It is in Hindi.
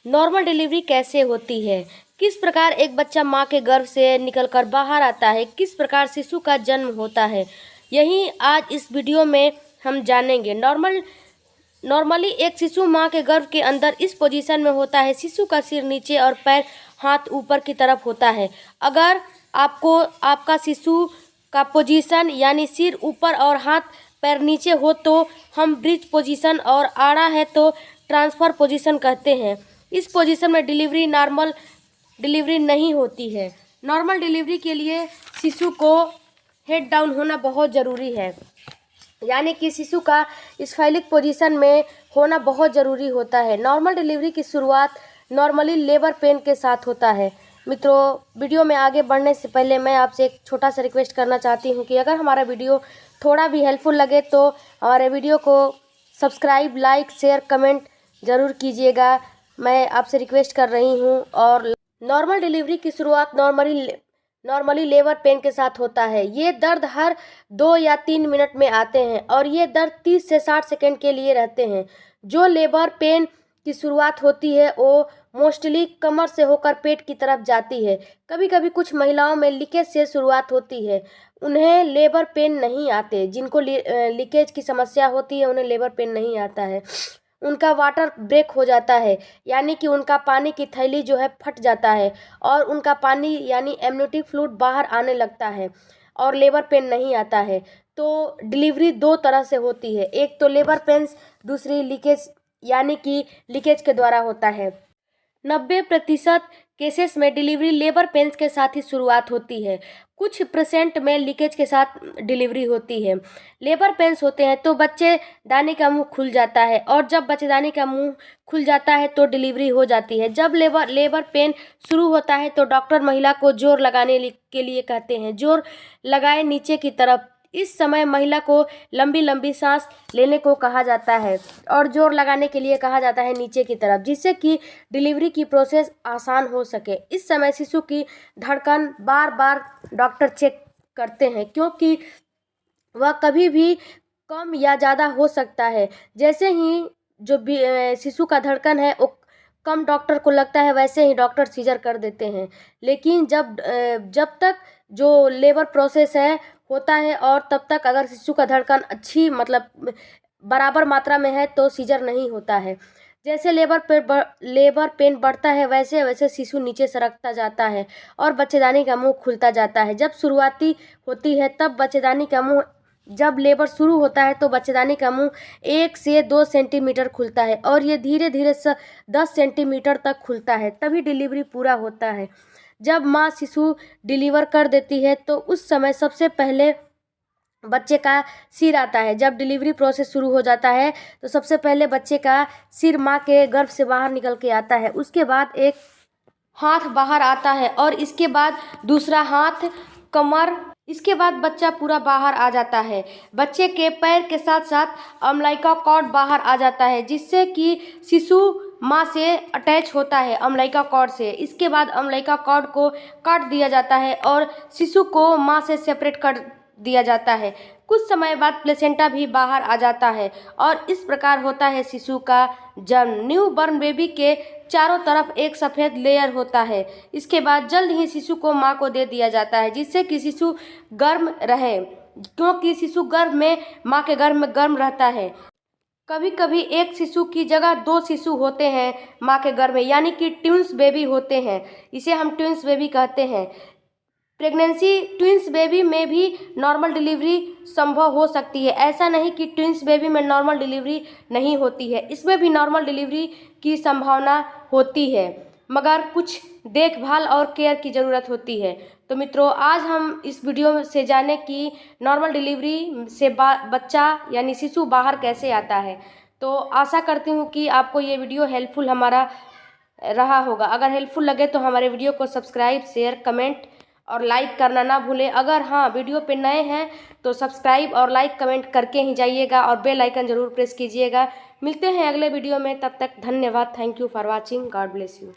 नॉर्मल डिलीवरी कैसे होती है, किस प्रकार एक बच्चा माँ के गर्भ से निकलकर बाहर आता है, किस प्रकार शिशु का जन्म होता है, यही आज इस वीडियो में हम जानेंगे। नॉर्मली एक शिशु माँ के गर्भ के अंदर इस पोजीशन में होता है। शिशु का सिर नीचे और पैर हाथ ऊपर की तरफ होता है। अगर आपको आपका शिशु का पोजीशन यानी सिर ऊपर और हाथ पैर नीचे हो तो हम ब्रिज पोजीशन, और आड़ा है तो ट्रांसफ़र पोजीशन कहते हैं। इस पोजीशन में नॉर्मल डिलीवरी नहीं होती है। नॉर्मल डिलीवरी के लिए शिशु को हेड डाउन होना बहुत ज़रूरी है, यानी कि शिशु का स्फेलिक पोजीशन में होना बहुत ज़रूरी होता है। नॉर्मल डिलीवरी की शुरुआत नॉर्मली लेबर पेन के साथ होता है। मित्रों, वीडियो में आगे बढ़ने से पहले मैं आपसे एक छोटा सा रिक्वेस्ट करना चाहती हूँ कि अगर हमारा वीडियो थोड़ा भी हेल्पफुल लगे तो हमारे वीडियो को सब्सक्राइब, लाइक, शेयर, कमेंट ज़रूर कीजिएगा। मैं आपसे रिक्वेस्ट कर रही हूँ। और नॉर्मल डिलीवरी की शुरुआत नॉर्मली लेबर पेन के साथ होता है। ये दर्द हर 2 या 3 मिनट में आते हैं और ये दर्द 30 से 60 सेकंड के लिए रहते हैं। जो लेबर पेन की शुरुआत होती है वो मोस्टली कमर से होकर पेट की तरफ जाती है। कभी कभी कुछ महिलाओं में लीकेज से शुरुआत होती है, उन्हें लेबर पेन नहीं आते। जिनको लीकेज की समस्या होती है उन्हें लेबर पेन नहीं आता है। उनका वाटर ब्रेक हो जाता है, यानी कि उनका पानी की थैली जो है फट जाता है और उनका पानी यानी एमनियोटिक फ्लूइड बाहर आने लगता है और लेबर पेन नहीं आता है। तो डिलीवरी 2 तरह से होती है, एक तो लेबर पेन्स, दूसरी लीकेज यानी कि लीकेज के द्वारा होता है। 90% केसेस में डिलीवरी लेबर पेन्स के साथ ही शुरुआत होती है। कुछ % में लीकेज के साथ डिलीवरी होती है। लेबर पेन्स होते हैं तो बच्चेदानी का मुंह खुल जाता है, और जब बच्चेदानी का मुंह खुल जाता है तो डिलीवरी हो जाती है। जब लेबर पेन शुरू होता है तो डॉक्टर महिला को जोर लगाने के लिए कहते हैं। जोर लगाए नीचे की तरफ। इस समय महिला को लंबी लंबी सांस लेने को कहा जाता है और जोर लगाने के लिए कहा जाता है नीचे की तरफ, जिससे कि डिलीवरी की प्रोसेस आसान हो सके। इस समय शिशु की धड़कन बार बार डॉक्टर चेक करते हैं, क्योंकि वह कभी भी कम या ज़्यादा हो सकता है। जैसे ही जो भी शिशु का धड़कन है वो कम डॉक्टर को लगता है, वैसे ही डॉक्टर सीजर कर देते हैं। लेकिन जब तक जो लेबर प्रोसेस है होता है और तब तक अगर शिशु का धड़कन अच्छी मतलब बराबर मात्रा में है तो सीजर नहीं होता है। जैसे लेबर पेन बढ़ता है वैसे वैसे शिशु नीचे सरकता जाता है और बच्चेदानी का मुंह खुलता जाता है। जब शुरुआती होती है तब बच्चेदानी का मुंह जब लेबर शुरू होता है तो बच्चेदानी का मुंह 1 से 2 सेंटीमीटर खुलता है और ये धीरे धीरे 10 सेंटीमीटर तक खुलता है, तभी डिलीवरी पूरा होता है। जब माँ शिशु डिलीवर कर देती है तो उस समय सबसे पहले बच्चे का सिर आता है। जब डिलीवरी प्रोसेस शुरू हो जाता है तो सबसे पहले बच्चे का सिर माँ के गर्भ से बाहर निकल के आता है। उसके बाद एक हाथ बाहर आता है और इसके बाद दूसरा हाथ, कमर, इसके बाद बच्चा पूरा बाहर आ जाता है। बच्चे के पैर के साथ साथ अम्लाइका कॉर्ड बाहर आ जाता है, जिससे कि शिशु माँ से अटैच होता है अम्लाइका कॉर्ड से। इसके बाद अम्लाइका कॉर्ड को काट दिया जाता है और शिशु को माँ से सेपरेट कर दिया जाता है। कुछ समय बाद प्लेसेंटा भी बाहर आ जाता है और इस प्रकार होता है शिशु का जन्म। न्यू बॉर्न बेबी के चारों तरफ एक सफ़ेद लेयर होता है। इसके बाद जल्द ही शिशु को माँ को दे दिया जाता है, जिससे कि शिशु गर्म रहे, क्योंकि शिशु गर्भ में माँ के गर्भ में गर्म रहता है। कभी कभी एक शिशु की जगह 2 शिशु होते हैं माँ के गर्भ में, यानी कि ट्विंस बेबी होते हैं। इसे हम ट्विंस बेबी कहते हैं। प्रेगनेंसी ट्विंस बेबी में भी नॉर्मल डिलीवरी संभव हो सकती है। ऐसा नहीं कि ट्विंस बेबी में नॉर्मल डिलीवरी नहीं होती है, इसमें भी नॉर्मल डिलीवरी की संभावना होती है, मगर कुछ देखभाल और केयर की ज़रूरत होती है। तो मित्रों, आज हम इस वीडियो से जाने कि नॉर्मल डिलीवरी से बच्चा यानी शिशु बाहर कैसे आता है। तो आशा करती हूँ कि आपको ये वीडियो हेल्पफुल हमारा रहा होगा। अगर हेल्पफुल लगे तो हमारे वीडियो को सब्सक्राइब, शेयर, कमेंट और लाइक करना ना भूलें। अगर हाँ वीडियो पे नए हैं तो सब्सक्राइब और लाइक कमेंट करके ही जाइएगा और बेल आइकन ज़रूर प्रेस कीजिएगा। मिलते हैं अगले वीडियो में, तब तक धन्यवाद। Thank you for watching. God bless you.